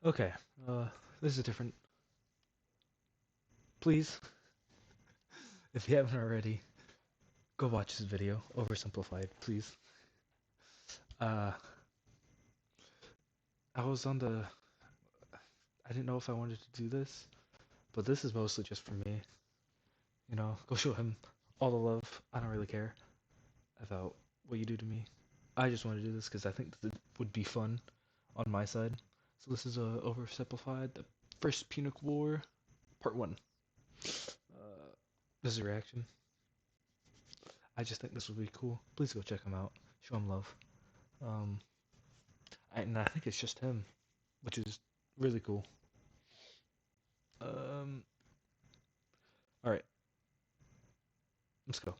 Okay, this is different. Please, if you haven't already, go watch this video, Oversimplified, please. Uh, I was on the... I didn't know if I wanted to do this, but this is mostly just for me. You know, go show him all the love. I don't really care about what you do to me. I just want to do this because I think it would be fun on my side. So this is Oversimplified, the first Punic War, part 1. This is a reaction. I just think this would be cool. Please go check him out. Show him love. And I think it's just him, which is really cool. Alright. Let's go.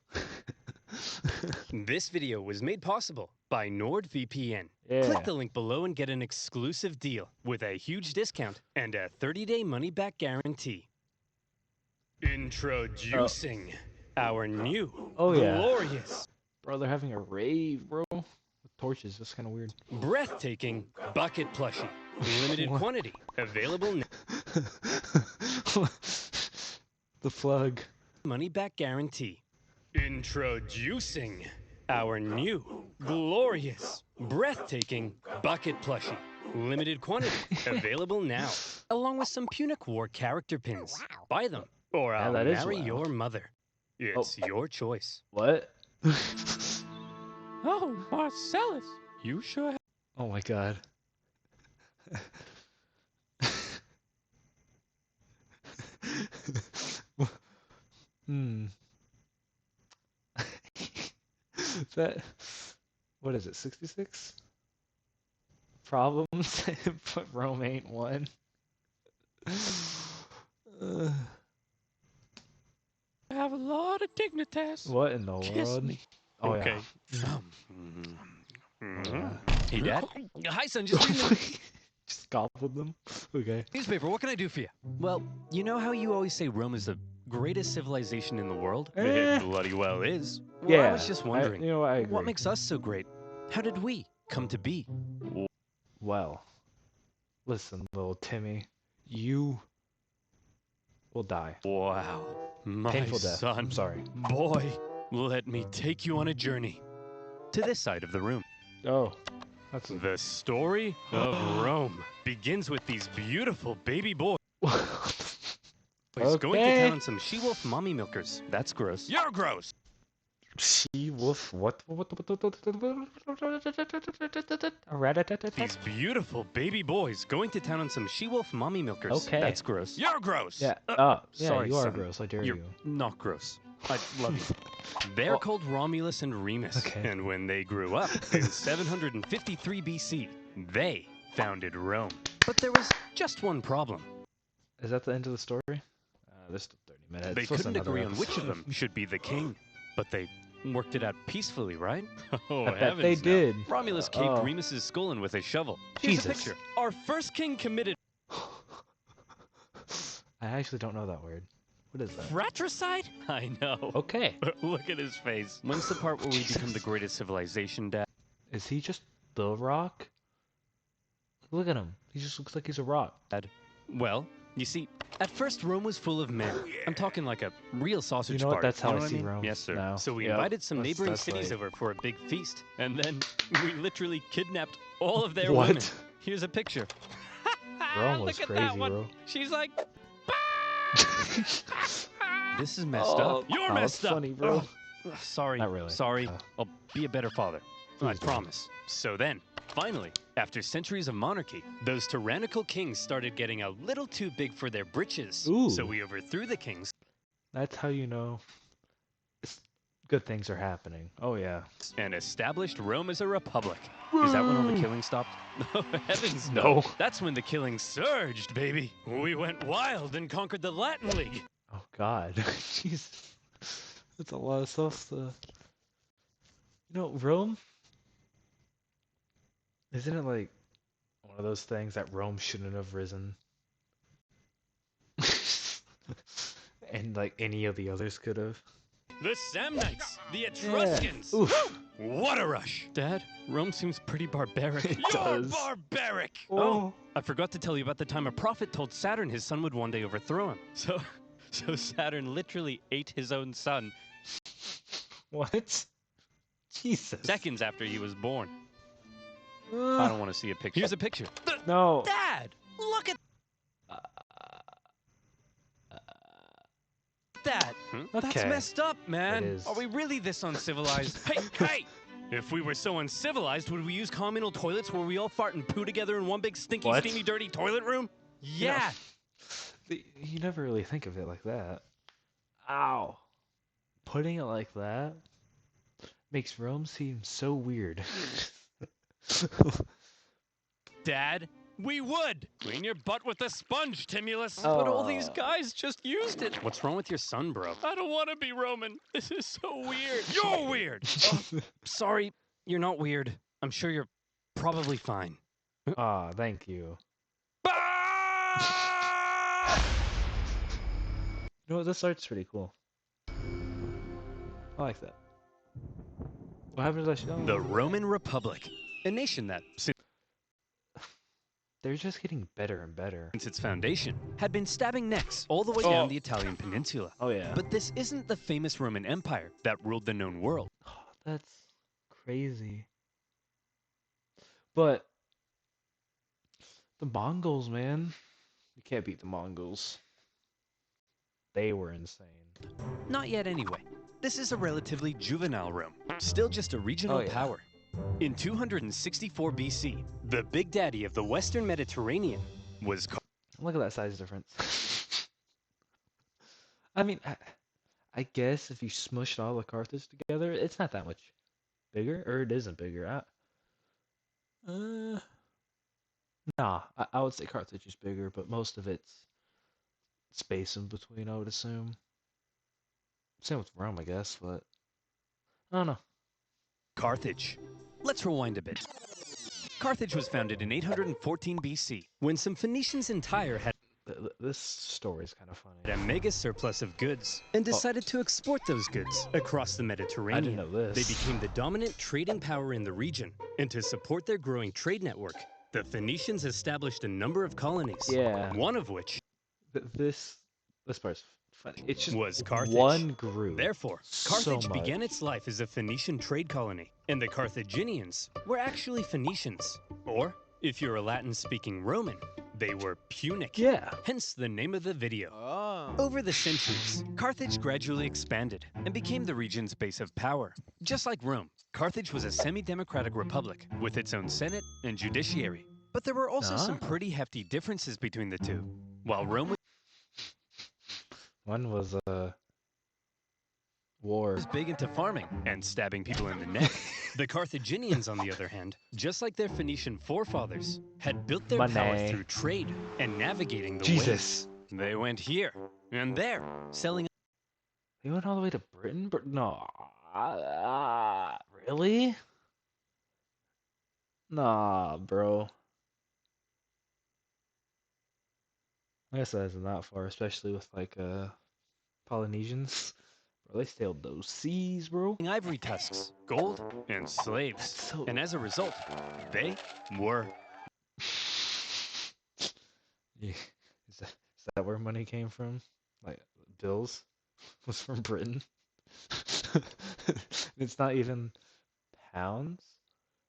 This video was made possible by NordVPN. Yeah. Click the link below and get an exclusive deal with a huge discount and a 30-day money-back guarantee. Introducing our new glorious, Bro, they're having a rave, bro. With torches, that's kind of weird. breathtaking bucket plushie. Limited quantity. Available now. The plug. Money-back guarantee. Introducing our new glorious, breathtaking bucket plushie. Limited quantity. Available now. Along with some Punic War character pins. Buy them, or I'll marry your mother. It's your choice. What? Oh, Marcellus, you sure have... Oh my god. That, what is it, 66? Problems, but Rome ain't one. I have a lot of dignitas. What in the Kiss world? me. Oh, Okay. Yeah. Hey, Dad. Hi, son. Just reading the Just gobbled them. Okay. newspaper. What can I do for you? Well, you know how you always say Rome is the greatest civilization in the world? Eh. It bloody well is. Well, Yeah. I was just wondering, I agree. what makes us so great? How did we come to be? Well, listen, little Timmy, you will die. Wow. My Painful death. son. I'm sorry. Boy, let me take you on a journey to this side of the room. Oh, that's a... The story of Rome begins with these beautiful baby boys going to town on some she-wolf mommy milkers. That's gross. You're gross! She-wolf, what? These beautiful baby boys going to town on some she-wolf mommy milkers. Okay. That's gross. You're gross! Yeah. Yeah, Sorry, you are son. gross. I dare You're you. not gross. I love you. They're called Romulus and Remus. Okay. And when they grew up in 753 BC, they founded Rome. But there was just one problem. Is that the end of the story? There's still 30 minutes. They What's couldn't another agree on which of episode? them should be the king. But they worked it out peacefully, right? Oh, I bet heavens they no. did. Romulus caved Remus's skull in with a shovel. Here's a Jesus. picture. Our first king committed I actually don't know that word. What is that? fratricide? I know. Okay. Look at his face. When's the part where we become the greatest civilization, Dad? Is he just the rock? Look at him. He just looks like he's a rock. Well, you see, at first Rome was full of men. I'm talking like a real sausage You know what? party. That's how You know I what see mean? Rome Yes, sir. now. So we Yep. invited some neighboring That's cities like- over for a big feast, and then we literally kidnapped all of their What? women. Here's a picture. Rome was Look at crazy, that one. bro. She's like, this is messed up. You're that's messed up. funny, bro. Sorry. Not really. Sorry. Oh. I'll be a better father. I Please don't. promise. So then, finally, after centuries of monarchy, those tyrannical kings started getting a little too big for their britches. Ooh. So we overthrew the kings That's how you know good things are happening. Oh, yeah. and established Rome as a republic. Is that when all the killing stopped? Oh, heavens no. No. That's when the killing surged, baby. We went wild and conquered the Latin League. Oh, God. Jeez. That's a lot of stuff to... You know, Rome? Isn't it like one of those things that Rome shouldn't have risen? And like any of the others could have? The Samnites, the Etruscans. Yeah. Oof. What a rush. Dad, Rome seems pretty barbaric. It You're does. barbaric. Oh. I forgot to tell you about the time a prophet told Saturn his son would one day overthrow him. So Saturn literally ate his own son. What? Jesus. Seconds after he was born. I Uh, don't want to see a picture. Here's a picture. no. Dad, look at that. That's Okay. messed up, man. It is. Are we really this uncivilized? Hey! If we were so uncivilized, would we use communal toilets where we all fart and poo together in one big stinky, What? steamy, dirty toilet room? Yeah. You never really think of it like that. Ow. Putting it like that makes Rome seem so weird. Dad, we would. Clean your butt with a sponge, Timulus. But all these guys just used it. What's wrong with your son, bro? I don't want to be Roman. This is so weird. You're weird. Sorry, you're not weird. I'm sure you're probably fine. Ah, thank you. You know what? This art's pretty cool. I like that. What happened to that show? The Roman Republic, a nation that, They're just getting better and better. since its foundation, had been stabbing necks all the way down the Italian peninsula. Oh yeah. But this isn't the famous Roman Empire that ruled the known world. Oh, that's crazy. But the Mongols, man, you can't beat the Mongols. They were insane. Not yet anyway. This is a relatively juvenile Rome, still just a regional Oh, yeah. power. In 264 BC, the big daddy of the Western Mediterranean was Look at that size difference. I mean, I guess if you smushed all of Carthage together, it's not that much bigger, or it isn't bigger. Nah, I would say Carthage is bigger, but most of it's space in between, I would assume. Same with Rome, I guess, but I don't know. Carthage. Let's rewind a bit. Carthage was founded in 814 BC when some Phoenicians in Tyre had This story is kind of funny. a mega surplus of goods and decided to export those goods across the I Mediterranean. didn't know this. They became the dominant trading power in the region, and to support their growing trade network, the Phoenicians established a number of colonies. Yeah. One of which This part's funny. It's just was Carthage. one group. Therefore, so Carthage much. began its life as a Phoenician trade colony, and the Carthaginians were actually Phoenicians. Or, if you're a Latin-speaking Roman, they were Punic. Yeah. Hence the name of the video. Over the centuries, Carthage gradually expanded and became the region's base of power. Just like Rome, Carthage was a semi-democratic republic with its own senate and judiciary. But there were also some pretty hefty differences between the two. While Rome One was war. was big into farming and stabbing people in the neck, the Carthaginians, on the other hand, just like their Phoenician forefathers, had built their power Money. through trade and navigating the Jesus. waves. They went here and there, selling. They went all the way to Britain? No. Really? Nah, bro. I guess that isn't that far, especially with like Polynesians. Bro, they sailed those seas, bro. Ivory tusks, gold, and slaves. So- And as a result, they were. Yeah. Is that where money came from? Like bills was from Britain. It's not even pounds.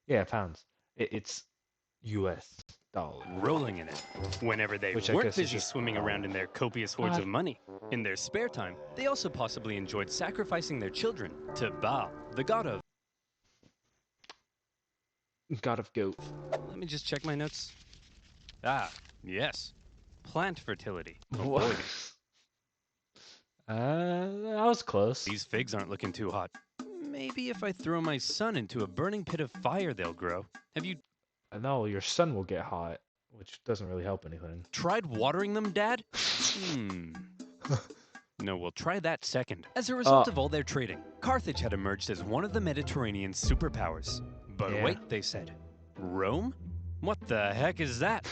Yeah, pounds. It's U.S. dollars. rolling in it. Whenever they Which I weren't guess is busy just- swimming around in their copious hordes of money, in their spare time, they also possibly enjoyed sacrificing their children to Baal, the god of. God of goat. Let me just check my notes. Ah, yes. Plant fertility. Oh, What? boy. I was close. These figs aren't looking too hot. Maybe if I throw my son into a burning pit of fire, they'll grow. Have you I know your son will get hot, which doesn't really help anything. tried watering them, Dad? No, we'll try that second. As a result of all their trading, Carthage had emerged as one of the Mediterranean's superpowers. But Yeah. wait, they said. Rome? What the heck is that?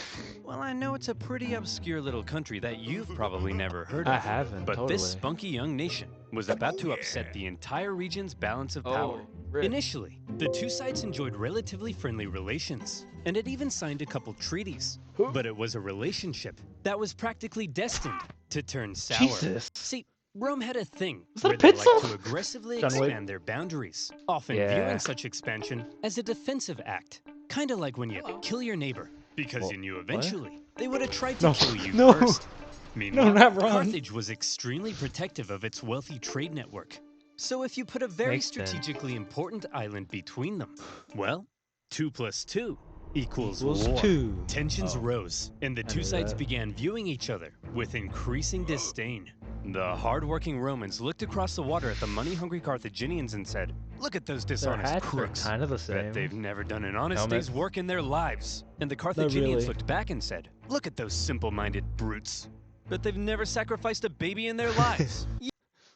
Well, I know it's a pretty obscure little country that you've probably never heard of. I haven't, But totally. this spunky young nation was about to upset the entire region's balance of power. Initially, the two sides enjoyed relatively friendly relations, and had even signed a couple treaties. But it was a relationship that was practically destined to turn sour. Jesus. See, Rome had a thing that a where they pizza? liked to aggressively expand their boundaries, often viewing such expansion as a defensive act. Kind of like when you kill your neighbor, because you knew eventually they would have tried to kill you first. Meanwhile, not Ron. Carthage was extremely protective of its wealthy trade network. So if you put a very strategically important island between them, well, 2 + 2 equals war. 2. Tensions rose, and the two sides began viewing each other with increasing disdain. The hard-working Romans looked across the water at the money-hungry Carthaginians and said, "Look at those dishonest crooks. Kind of the same. Bet they've never done an honest day's work in their lives." And the Carthaginians looked back and said, "Look at those simple-minded brutes. Bet they've never sacrificed a baby in their lives."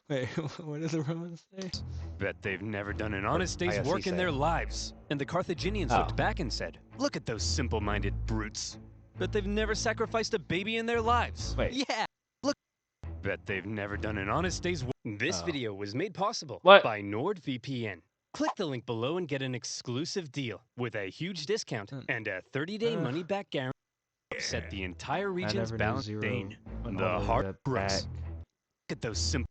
Wait, what did the Romans say? Bet they've never done an honest day's work in their lives. And the Carthaginians looked back and said, "Look at those simple-minded brutes. Bet they've never sacrificed a baby in their lives." Wait. Yeah. Look. Bet they've never done an honest day's work. This video was made possible by NordVPN. Click the link below and get an exclusive deal with a huge discount and a 30-day money-back guarantee. Upset the entire region's balance. The hard crooks. Look at those simple.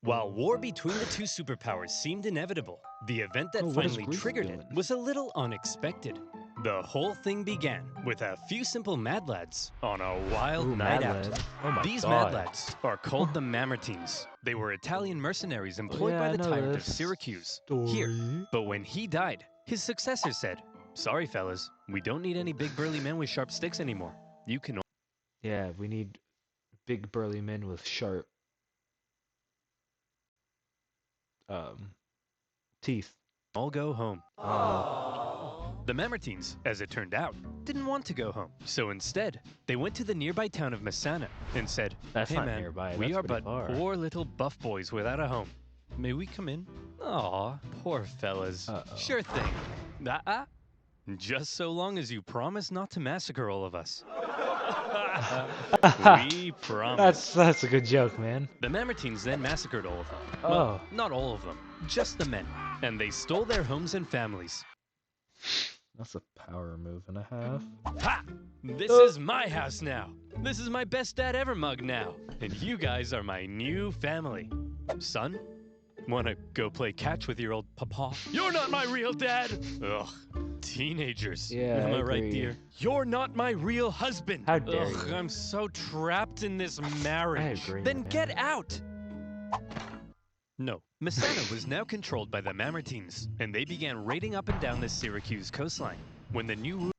While war between the two superpowers seemed inevitable, the event that finally triggered it was a little unexpected. The whole thing began with a few simple mad lads on a wild night out. These mad lads are called the Mamertines. They were Italian mercenaries employed by the tyrant of Syracuse here. But when he died, his successor said, "Sorry, fellas, we don't need any big burly men with sharp sticks anymore. You can." Yeah, we need big burly men with sharp teeth. All go home. The Mamertines, as it turned out, didn't want to go home. So instead, they went to the nearby town of Messana and said, "Hey man, we are but poor little buff boys without a home. May we come in?" Aw, poor fellas. Sure thing. Just so long as you promise not to massacre all of us. We promise. That's a good joke, man. The Mamertines then massacred all of them. Well, not all of them, just the men. And they stole their homes and families. That's a power move and a half. Ha! This is my house now. This is my best dad ever mug now. And you guys are my new family. Son, wanna go play catch with your old papa? You're not my real dad! Ugh. Teenagers. Yeah, Am I right, dear? You're not my real husband. How dare you? I'm so trapped in this marriage. I agree, Then man. get out! No, Messana was now controlled by the Mamertines, and they began raiding up and down the Syracuse coastline. When the new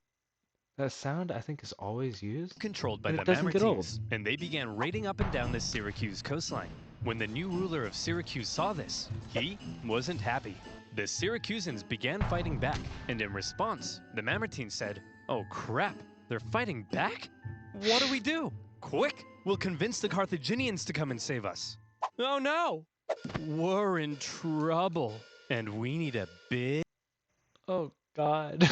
That sound, I think, is always used. controlled by And the it doesn't get old. Mamertines, and they began raiding up and down the Syracuse coastline. When the new ruler of Syracuse saw this, he wasn't happy. The Syracusans began fighting back, and in response, the Mamertines said, "Oh crap, they're fighting back? What do we do? Quick, we'll convince the Carthaginians to come and save us." Oh no! We're in trouble, and we need a big, Oh God.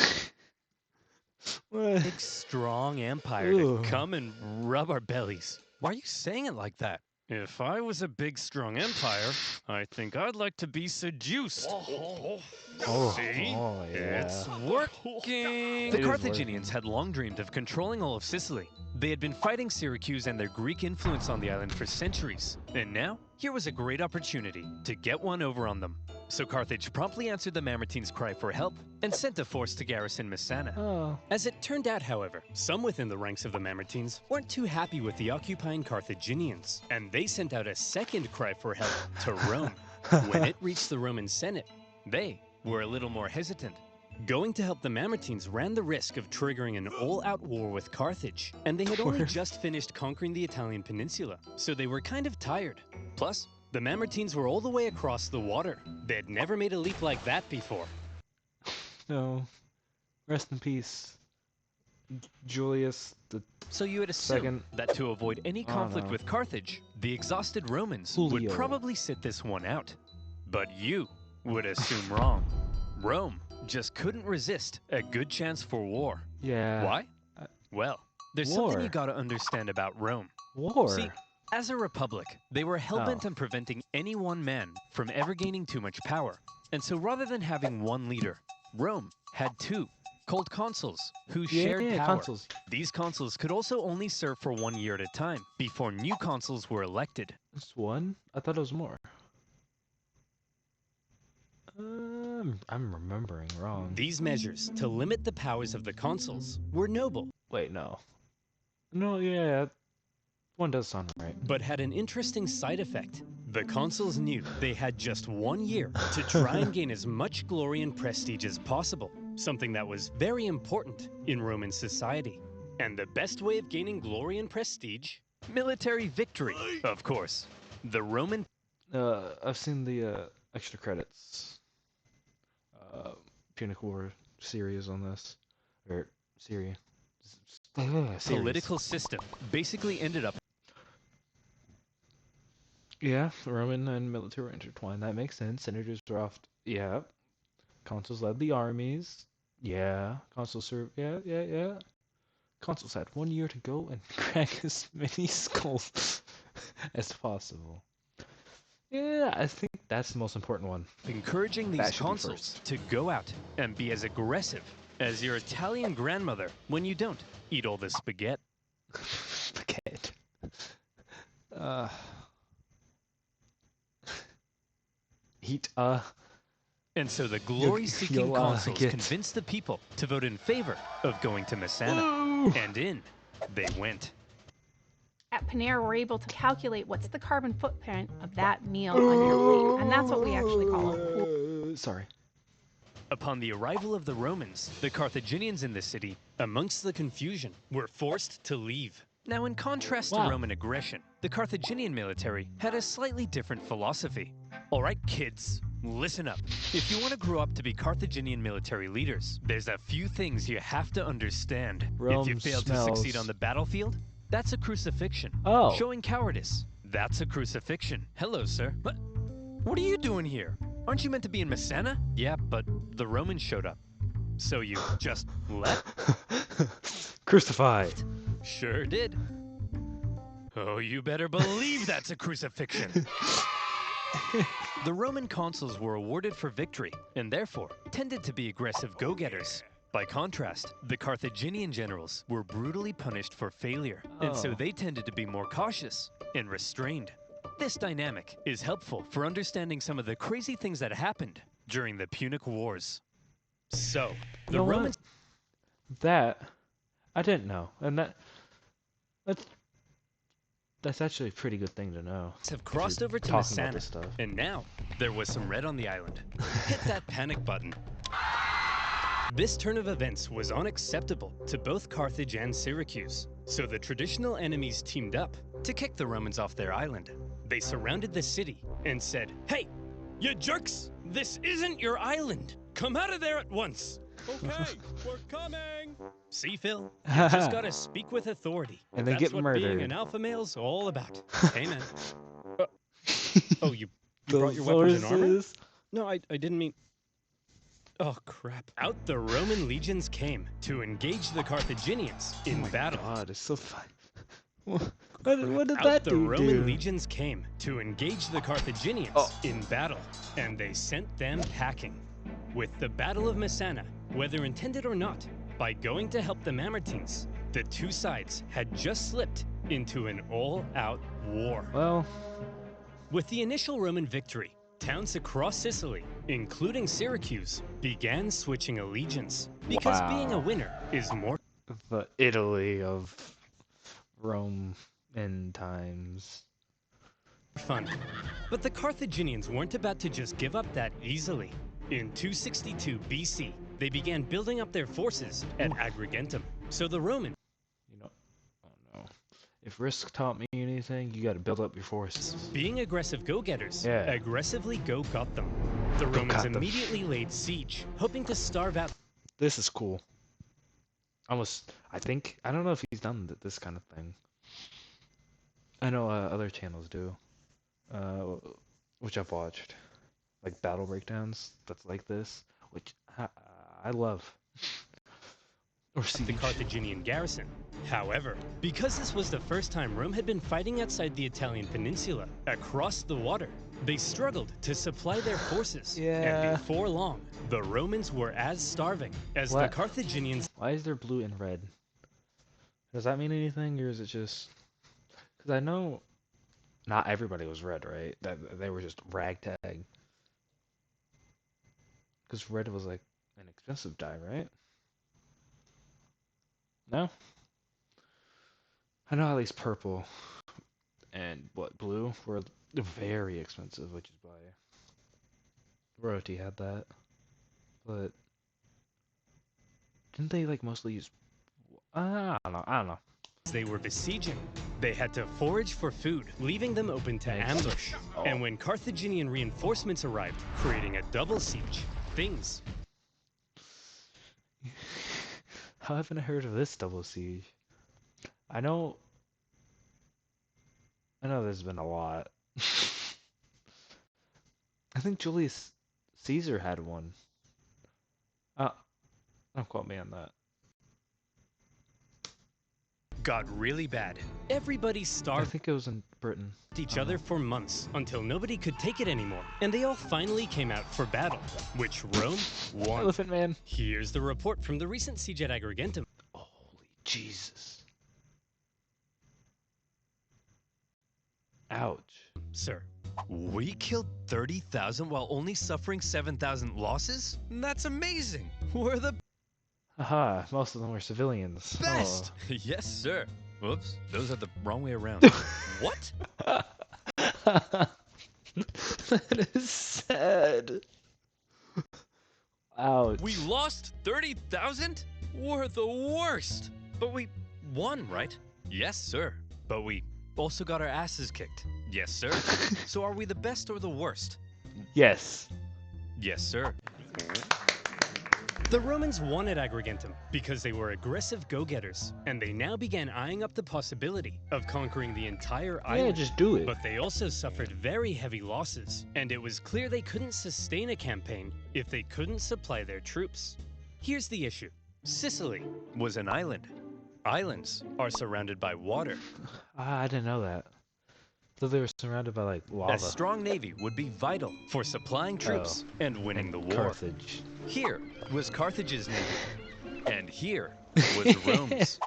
What? strong empire to come and rub our bellies. Why are you saying it like that? If I was a big, strong empire, I think I'd like to be seduced. See? Yeah. It's working! The Carthaginians had long dreamed of controlling all of Sicily. They had been fighting Syracuse and their Greek influence on the island for centuries. And now, here was a great opportunity to get one over on them. So Carthage promptly answered the Mamertines' cry for help and sent a force to garrison Messana. Oh. As it turned out, however, some within the ranks of the Mamertines weren't too happy with the occupying Carthaginians, and they sent out a second cry for help to Rome. When it reached the Roman Senate, they were a little more hesitant. Going to help the Mamertines ran the risk of triggering an all-out war with Carthage, and they had only just finished conquering the Italian peninsula, so they were kind of tired. Plus, the Mamertines were all the way across the water. They had never made a leap like that before. No. Rest in peace, Julius the So you would assume second. that to avoid any conflict with Carthage, the exhausted Romans would probably sit this one out. But you would assume wrong. Rome just couldn't resist a good chance for war. Yeah. Why? Well, There's something you gotta understand about Rome. War? See, as a republic, they were hell-bent on preventing any one man from ever gaining too much power. And so rather than having one leader, Rome had two, called consuls, who shared power. Consuls. These consuls could also only serve for 1 year at a time, before new consuls were elected. Just one? I thought it was more. I'm remembering wrong. These measures, to limit the powers of the consuls, were noble. Wait, no. No, yeah, one does sound right. But had an interesting side effect. The consuls knew they had just 1 year to try and gain as much glory and prestige as possible, something that was very important in Roman society. And the best way of gaining glory and prestige? Military victory, of course. The Roman... I've seen the extra credits. Punic War series on this. Or, series. Political system basically ended up... Yeah, Roman and military were intertwined. That makes sense. Senators were off. Yeah. Consuls led the armies. Yeah. Consuls served. Yeah. Consuls had 1 year to go and crack as many skulls as possible. Yeah, I think that's the most important one. Encouraging these consuls to go out and be as aggressive as your Italian grandmother when you don't eat all the spaghetti. Spaghetti. And so the glory-seeking consuls convinced the people to vote in favor of going to Messana. Whoa. And in they went. At Panera, we're able to calculate what's the carbon footprint of that meal on your plate, and that's what we actually call a Sorry. Upon the arrival of the Romans, the Carthaginians in the city, amongst the confusion, were forced to leave. Now, in contrast to Roman aggression, the Carthaginian military had a slightly different philosophy. All right, kids, listen up. If you want to grow up to be Carthaginian military leaders, there's a few things you have to understand. If you fail to succeed on the battlefield, that's a crucifixion. Oh. Showing cowardice, that's a crucifixion. Hello, sir. What are you doing here? Aren't you meant to be in Messana? Yeah, but the Romans showed up. So you just left? Crucified. Sure did. Oh, you better believe that's a crucifixion. The Roman consuls were awarded for victory, and therefore tended to be aggressive go-getters. By contrast, the Carthaginian generals were brutally punished for failure, and so they tended to be more cautious and restrained. This dynamic is helpful for understanding some of the crazy things that happened during the Punic Wars. So, the Romans... That, I didn't know, and that's actually a pretty good thing to know. Have crossed over to Messana, and now there was some red on the island. Hit that panic button. This turn of events was unacceptable to both Carthage and Syracuse, so the traditional enemies teamed up to kick the Romans off their island. They surrounded the city and said, "Hey, you jerks! This isn't your island! Come out of there at once!" "Okay, we're coming!" See, Phil? You just gotta speak with authority. And they get murdered. That's what being an alpha male's all about. Hey, man. Oh, you brought your weapons and armor? No, I didn't mean... Oh, crap. Out the Roman legions came to engage the Carthaginians in battle. Oh my god, it's so fun. What did that do? The Roman legions came to engage the Carthaginians in battle, and they sent them packing. With the Battle of Messana, whether intended or not, by going to help the Mamertines, the two sides had just slipped into an all-out war. Well, with the initial Roman victory, towns across Sicily, including Syracuse, began switching allegiance, because being a winner is more... The Italy of Rome in times. Fun. But the Carthaginians weren't about to just give up that easily. In 262 BC, they began building up their forces at Agrigentum. So the Romans... If risk taught me anything, you got to build up your forces. Being aggressive go-getters, aggressively go-got them. The Romans immediately laid siege, hoping to starve out... This is cool. I don't know if he's done this kind of thing. I know other channels do, which I've watched. Like battle breakdowns that's like this, which I love. Or the siege. Carthaginian garrison. However, because this was the first time Rome had been fighting outside the Italian peninsula, across the water, they struggled to supply their forces. Yeah. And before long, the Romans were as starving as the Carthaginians. Why is there blue and red? Does that mean anything, or is it just... Because I know not everybody was red, right? That they were just ragtag. Because red was like an expensive dye, right? No? I know at least purple and blue were very expensive, which is why royalty had that. But didn't they like mostly use? I don't know. They were besieging. They had to forage for food, leaving them open to ambush. Oh. And when Carthaginian reinforcements arrived, creating a double siege, things. How haven't I heard of this double siege? I know there's been a lot. I think Julius Caesar had one. Don't quote me on that. Got really bad. Everybody I starved think it was in Britain. each other for months until nobody could take it anymore. And they all finally came out for battle, which Rome won. Elephant Man. Here's the report from the recent siege at Agrigentum. Holy Jesus. Ouch. Sir, We killed 30,000 while only suffering 7,000 losses? That's amazing. We're the Haha, most of them were civilians. best. Yes, sir. Whoops, those are the wrong way around. What? Oh. That is sad. Ouch. We lost 30,000? We're the worst. But we won, right? Yes, sir. But we also got our asses kicked. Yes, sir. So are we the best or the worst? Yes. Yes, sir. the Romans won at Agrigentum because they were aggressive go-getters, and they now began eyeing up the possibility of conquering the entire island. Yeah, just do it. But they also suffered very heavy losses, and it was clear they couldn't sustain a campaign if they couldn't supply their troops. Here's the issue. Sicily Was an island. Islands are surrounded by water. I didn't know that. So they were surrounded by like lava. A strong navy would be vital for supplying troops and winning the war. Carthage. Here was Carthage's navy, and here was Rome's.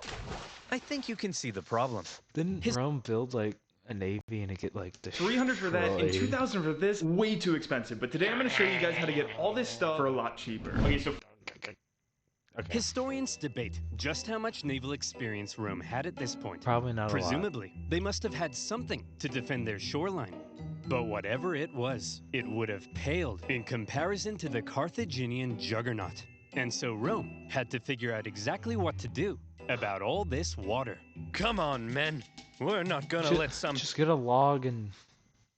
I think you can see the problem. Didn't Rome build like a navy and it get like destroyed? 300 for that and 2,000 for this, way too expensive. But today I'm going to show you guys how to get all this stuff for a lot cheaper. Okay, so Okay. Historians debate just how much naval experience Rome had at this point. Probably not a lot. Presumably, they must have had something to defend their shoreline. But whatever it was, it would have paled in comparison to the Carthaginian juggernaut. And so Rome had to figure out exactly what to do about all this water. Come on, men. We're not gonna let some Just get a log and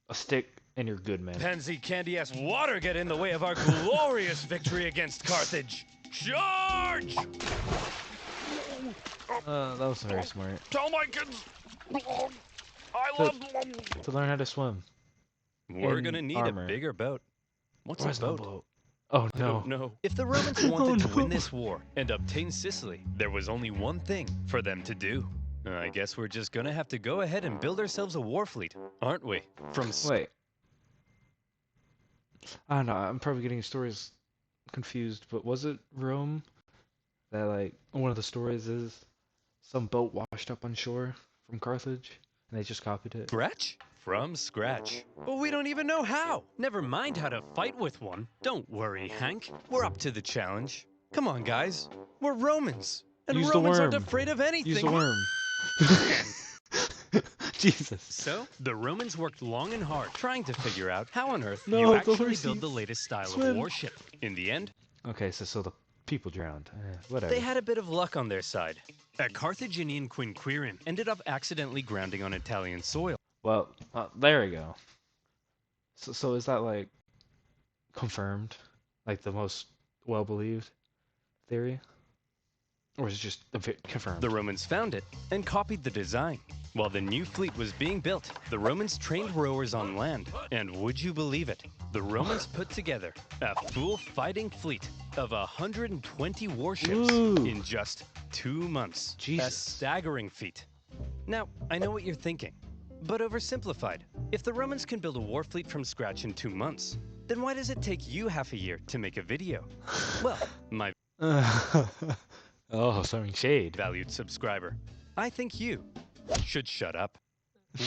a stick and you're good, man. pansy candy-ass water get in the way of our glorious victory against Carthage. Charge! That was very smart. Tell my kids I love them. To learn how to swim. We're in gonna need armor. a bigger boat. What's Where's a the boat? boat? Oh I no. don't know. If the Romans wanted to no. win this war and obtain Sicily, there was only one thing for them to do. I guess we're just gonna have to go ahead and build ourselves a war fleet, aren't we? From Wait. I don't know. I'm probably getting stories confused, but was it Rome that like one of the stories is some boat washed up on shore from Carthage and they just copied it? scratch? From scratch. But we don't even know how. Never mind how to fight with one. Don't worry, Hank. We're up to the challenge. Come on, guys. We're Romans. And Use the Romans aren't worm. afraid of anything. Use the worm. Jesus. So, the Romans worked long and hard trying to figure out how on earth No, you the actually horses. build the latest style Swim. of warship. In the end, Okay, so the people drowned. Whatever. They had a bit of luck on their side. a Carthaginian quinquereme ended up accidentally grounding on Italian soil. Well, there we go. So is that like confirmed? Like the most well-believed theory? Or is it just a bit confirmed? The Romans found it and copied the design. While the new fleet was being built, the Romans trained rowers on land. And would you believe it? The Romans put together a full fighting fleet of 120 warships Ooh. in just 2 months. A Jesus. staggering feat. Now, I know what you're thinking, but oversimplified. If the Romans can build a war fleet from scratch in 2 months, then why does it take you half a year to make a video? Well, my Oh, throwing shade. valued subscriber, I think you should shut up.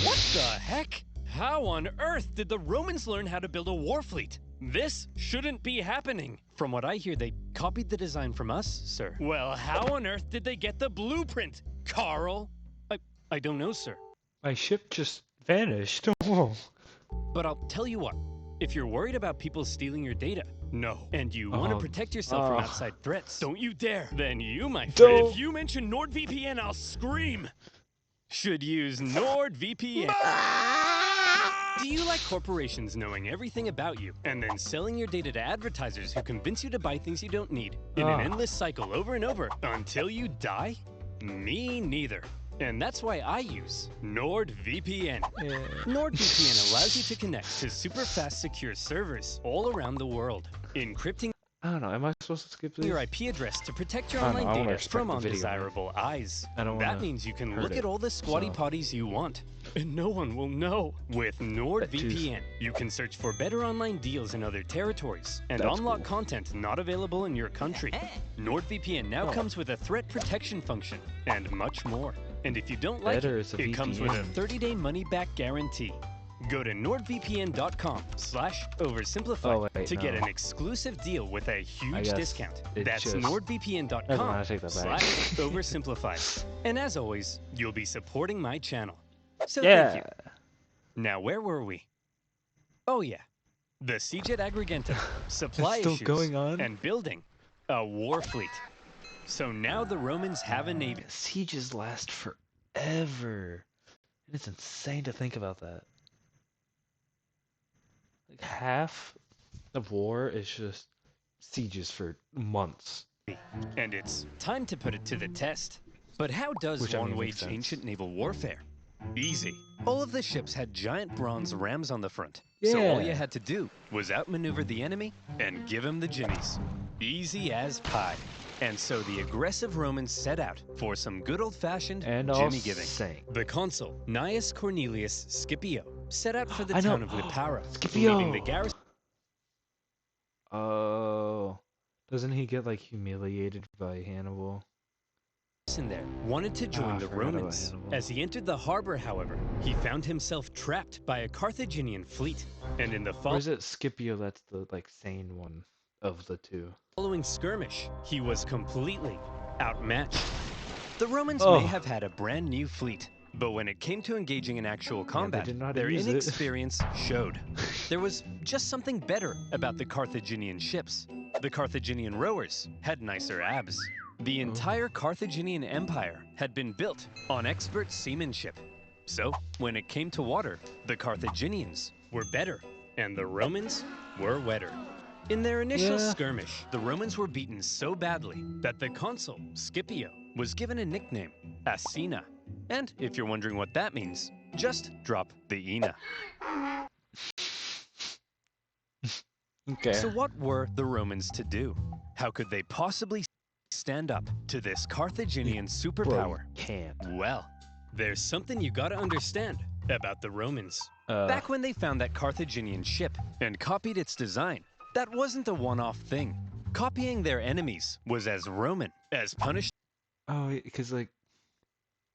What the heck? How on earth did the Romans learn how to build a war fleet? This shouldn't be happening. From what I hear, they copied the design from us, sir. Well, how on earth did they get the blueprint, Carl? I don't know, sir. My ship just vanished. Oh. But I'll tell you what. If you're worried about people stealing your data, no, and you want to protect yourself from outside threats, don't you dare. Then you, my friend, if you mention NordVPN, I'll scream. Should use NordVPN. Do you like corporations knowing everything about you and then selling your data to advertisers who convince you to buy things you don't need in an endless cycle over and over until you die? Me neither. And that's why I use NordVPN. NordVPN allows you to connect to super fast secure servers all around the world, encrypting I don't know. Am I supposed to skip these? your IP address to protect your I don't know, I online wanna data respect from the video, undesirable eyes. I don't That wanna means you can hurt look it, at all the squatty so- potties you want, and no one will know. With NordVPN, you can search for better online deals in other territories and That's unlock cool. content not available in your country. NordVPN now comes with a threat protection function and much more. And if you don't like Better it, is a it comes with a VPN. 30-day money-back guarantee. Go to nordvpn.com/oversimplified to get no. an exclusive deal with a huge guess discount. it That's just- Never mind, I take that back. nordvpn.com/oversimplified. And as always, you'll be supporting my channel. So Yeah. thank you. Now, where were we? Oh yeah, the siege at Agrigentum, supply still issues, going on? and building a war fleet. So now the Romans have a navy. Sieges last forever. And it's insane to think about that. Like half of war is just sieges for months. And it's time to put it to the test. But how does Which, I one mean, makes wage sense. ancient naval warfare? Easy. All of the ships had giant bronze rams on the front. So all you Yeah. had to do was outmaneuver the enemy and give him the jimmies. Easy as pie. And so the aggressive Romans set out for some good old-fashioned And all jimmy giving. sank. The consul, Gnaeus Cornelius Scipio, set out for the I know. town of Lipara, Scipio! leaving the garrison Oh. Doesn't he get like humiliated by Hannibal? there wanted to join I the forgot about Romans. Hannibal. As he entered the harbor, however, he found himself trapped by a Carthaginian fleet. And in the Or is it Scipio that's the like sane one of the two? following skirmish, he was completely outmatched. The Romans Oh. may have had a brand new fleet, but when it came to engaging in actual combat, did not their use it. inexperience showed. There was just something better about the Carthaginian ships. The Carthaginian rowers had nicer abs. The entire Carthaginian Empire had been built on expert seamanship. So, when it came to water, the Carthaginians were better, and the Romans were wetter. In their initial Yeah. skirmish, the Romans were beaten so badly that the consul, Scipio, was given a nickname, Asina. And if you're wondering what that means, just drop the Ina. Okay. So what were the Romans to do? How could they possibly stand up to this Carthaginian superpower? Can't. Well, there's something you gotta understand about the Romans. Uh, Back when they found that Carthaginian ship and copied its design, that wasn't a one-off thing. Copying their enemies was as Roman as punishment. Oh, because like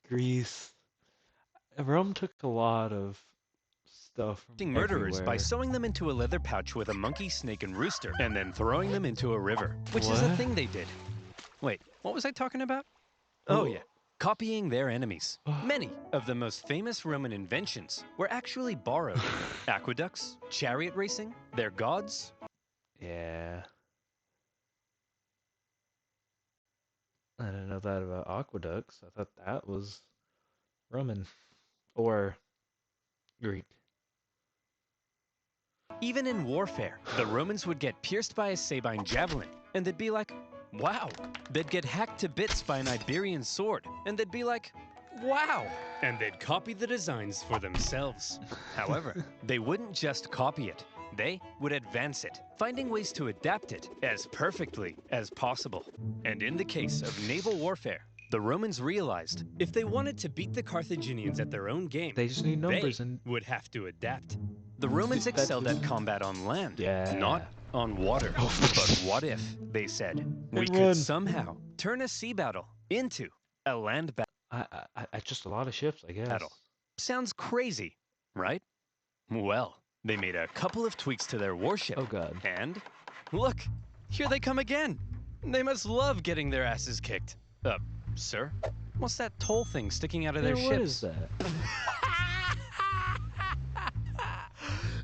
Greece, Rome took a lot of stuff from Murderers by everywhere. sewing them into a leather pouch with a monkey, snake, and rooster, and then throwing them into a river, which is a What? thing they did. Wait, what was I talking about? Oh Oh. yeah, copying their enemies. Many of the most famous Roman inventions were actually borrowed. Aqueducts, chariot racing, their gods. Yeah. I didn't know that about aqueducts. I thought that was Roman or Greek. Even in warfare, the Romans would get pierced by a Sabine javelin, and they'd be like, wow. They'd get hacked to bits by an Iberian sword, and they'd be like, wow. And they'd copy the designs for themselves. However, they wouldn't just copy it. They would advance it, finding ways to adapt it as perfectly as possible. And in the case of naval warfare, the Romans realized if they wanted to beat the Carthaginians at their own game, They just need numbers they and would have to adapt. The Romans excelled at combat on land, not on water. But what if, they said, we could somehow turn a sea battle into a land just a lot of ships, I guess. battle? Sounds crazy, right? Well, they made a couple of tweaks to their warship. Oh god. And look, here they come again. They must love getting their asses kicked. Sir? What's that toll thing sticking out of their ships? What is that?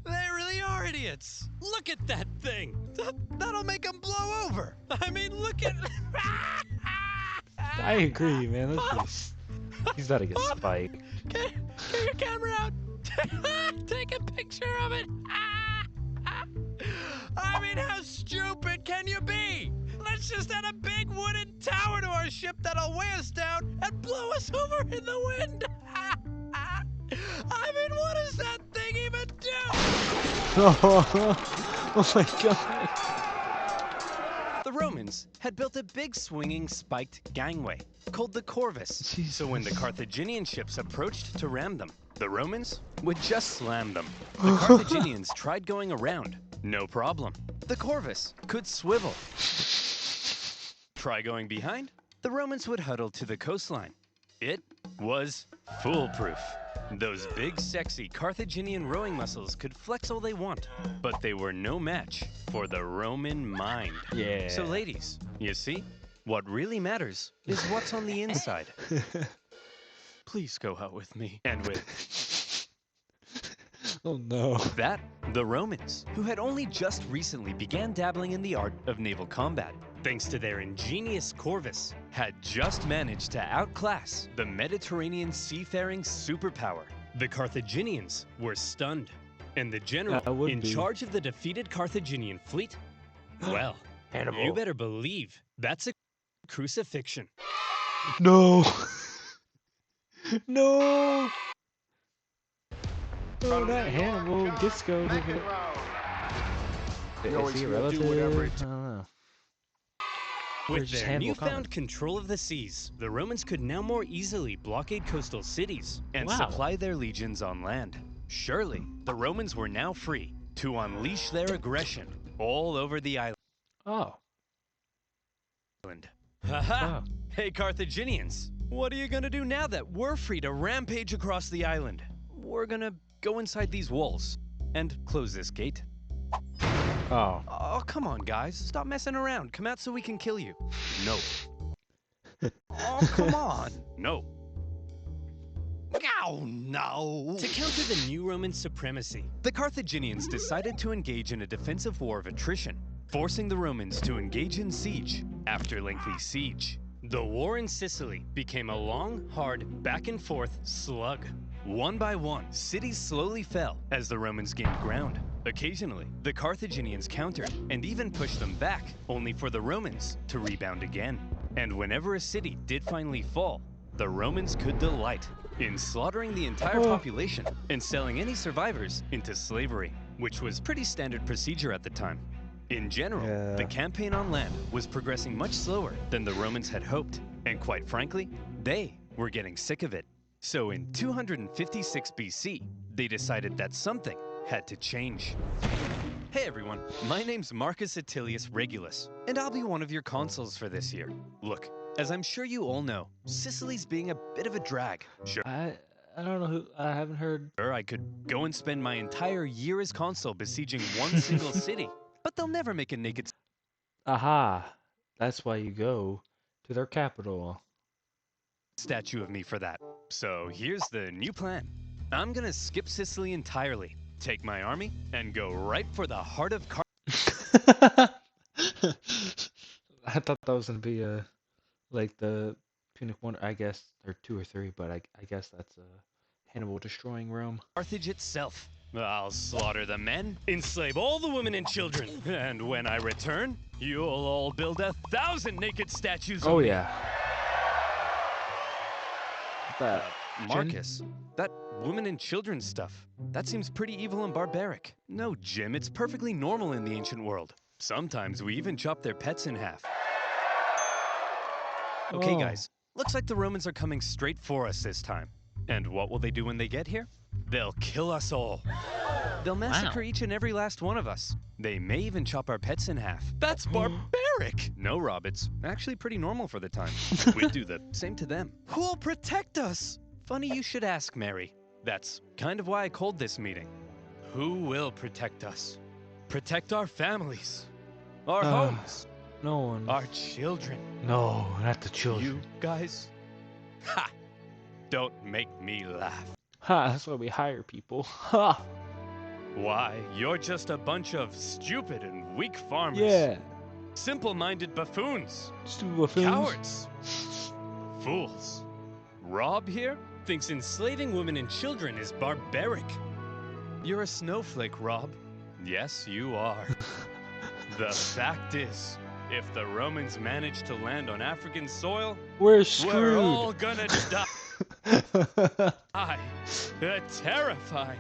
They really are idiots. Look at that thing. That'll make them blow over. I mean, look at... I agree, man. He's gotta get spiked. Get your camera out. Take a picture of it. I mean, how stupid can you be? Let's just add a big wooden tower to our ship that'll weigh us down and blow us over in the wind. I mean, what does that thing even do? Oh my god. The Romans had built a big swinging spiked gangway called the Corvus. Jesus. So when the Carthaginian ships approached to ram them, the Romans would just slam them. The Carthaginians tried going around. No problem. The Corvus could swivel. Try going behind. The Romans would huddle to the coastline. It was foolproof. Those big, sexy Carthaginian rowing muscles could flex all they want, but they were no match for the Roman mind. Yeah. So ladies, you see, what really matters is what's on the inside. Please go out with me. And with Oh no. that, the Romans, who had only just recently began dabbling in the art of naval combat, thanks to their ingenious Corvus, had just managed to outclass the Mediterranean seafaring superpower. The Carthaginians were stunned, and the general in charge of the defeated Carthaginian fleet, well, Hannibal. you better believe that's a crucifixion. No. No. Oh, not Hannibal. Disco. Is he a relative? I don't know. With their newfound control of the seas, the Romans could now more easily blockade coastal cities and supply their legions on land. Surely, the Romans were now free to unleash their aggression all over the island. Oh. Haha! Hey, Carthaginians, what are you gonna do now that we're free to rampage across the island? We're gonna go inside these walls and close this gate. Oh. Oh, come on, guys. Stop messing around. Come out so we can kill you. No. Oh, come on. No. Oh, no. To counter the new Roman supremacy, the Carthaginians decided to engage in a defensive war of attrition, forcing the Romans to engage in siege after lengthy siege. The war in Sicily became a long, hard, back-and-forth slug. One by one, cities slowly fell as the Romans gained ground. Occasionally, the Carthaginians countered and even pushed them back, only for the Romans to rebound again. And whenever a city did finally fall, the Romans could delight in slaughtering the entire population and selling any survivors into slavery, which was pretty standard procedure at the time. In general, the campaign on land was progressing much slower than the Romans had hoped, and quite frankly, they were getting sick of it. So in 256 BC, they decided that something had to change. Hey everyone, my name's Marcus Attilius Regulus, and I'll be one of your consuls for this year. Look, as I'm sure you all know, Sicily's being a bit of a drag. Sure, I don't know who. I haven't heard. I could go and spend my entire year as consul besieging one single city, but they'll never make a naked Aha. That's why you go to their capital. statue of me for that. So here's the new plan. I'm gonna skip Sicily entirely, take my army, and go right for the heart of I thought that was gonna be like the Punic one, I guess, or 2 or 3, but I guess that's Hannibal destroying Rome. Carthage itself. I'll slaughter the men, enslave all the women and children, and when I return, you'll all build 1,000 naked statues of me. Yeah. That Marcus, that women and children stuff, that seems pretty evil and barbaric. No, Jim, it's perfectly normal in the ancient world. Sometimes we even chop their pets in half. Okay, guys, Looks like the Romans are coming straight for us this time. And what will they do when they get here? They'll kill us all. They'll massacre each and every last one of us. They may even chop our pets in half. That's barbaric! No, Rob, it's actually pretty normal for the time. We'd do the same to them. Who'll protect us? Funny you should ask, Mary. That's kind of why I called this meeting. Who will protect us? Protect our families, our homes, No one. our children. No, not the children. You guys? Ha! Don't make me laugh. Ha, that's why we hire people. Ha! Why, you're just a bunch of stupid and weak farmers. Yeah. Simple-minded buffoons. Stupid buffoons. Cowards. Fools. Rob here thinks enslaving women and children is barbaric. You're a snowflake, Rob. Yes, you are. The fact is, if the Romans manage to land on African soil, We're screwed. we're all gonna die. A terrifying,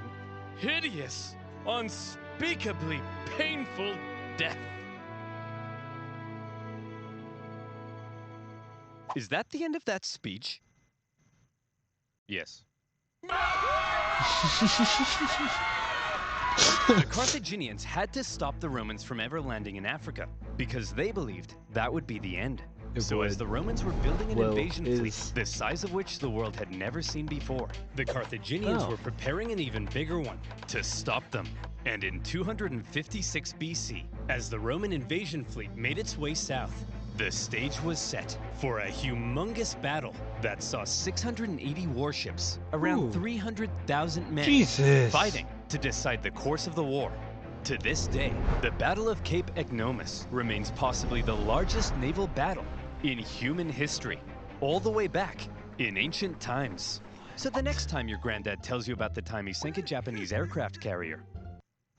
hideous, unspeakably painful death. Is that the end of that speech? Yes. The Carthaginians had to stop the Romans from ever landing in Africa because they believed that would be the end. So as the Romans were building an invasion fleet, the size of which the world had never seen before, the Carthaginians were preparing an even bigger one to stop them. And in 256 BC, as the Roman invasion fleet made its way south, the stage was set for a humongous battle that saw 680 warships, around 300,000 men, fighting to decide the course of the war. To this day, the Battle of Cape Ecnomus remains possibly the largest naval battle in human history, all the way back in ancient times. So the next time your granddad tells you about the time he sank a Japanese aircraft carrier,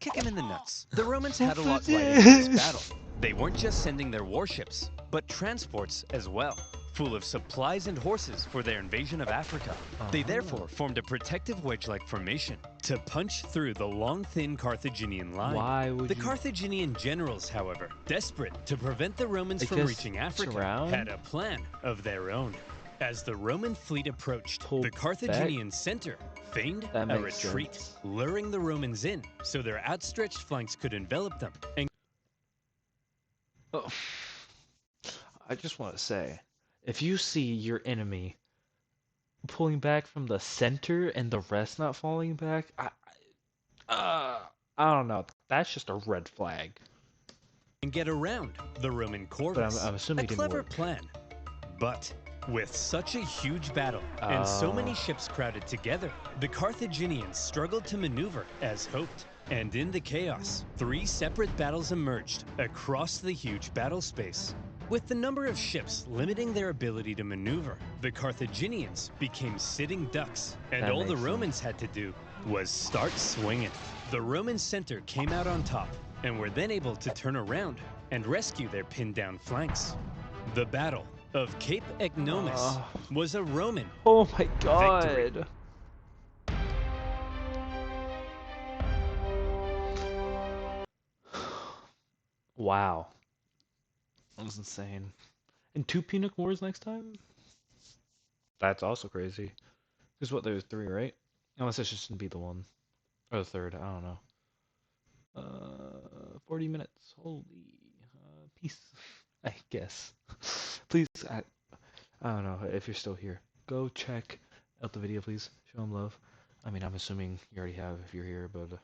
kick him in the nuts. The Romans had a lot lighter in this battle. They weren't just sending their warships, but transports as well, full of supplies and horses for their invasion of Africa. They therefore formed a protective wedge-like formation to punch through the long, thin Carthaginian line. Why would the Carthaginian generals, however, desperate to prevent the Romans from reaching Africa, had a plan of their own. As the Roman fleet approached, the Carthaginian center feigned a retreat, luring the Romans in so their outstretched flanks could envelop them. And I just want to say, if you see your enemy pulling back from the center and the rest not falling back, I don't know. That's just a red flag. And get around the Roman Corvus. But I'm assuming a clever plan. But with such a huge battle and so many ships crowded together, the Carthaginians struggled to maneuver as hoped. And in the chaos, 3 separate battles emerged across the huge battle space. With the number of ships limiting their ability to maneuver, the Carthaginians became sitting ducks, and all the Romans had to do was start swinging. The Roman center came out on top, and were then able to turn around and rescue their pinned down flanks. The Battle of Cape Ecnomus was a Roman victory. Wow. That was insane. And 2 Punic Wars next time? That's also crazy. Because what, there's 3, right? Unless this just shouldn't be the one. Or the 3rd, I don't know. 40 minutes. Holy. Peace. I guess. Please, I don't know if you're still here. Go check out the video, please. Show them love. I mean, I'm assuming you already have if you're here, but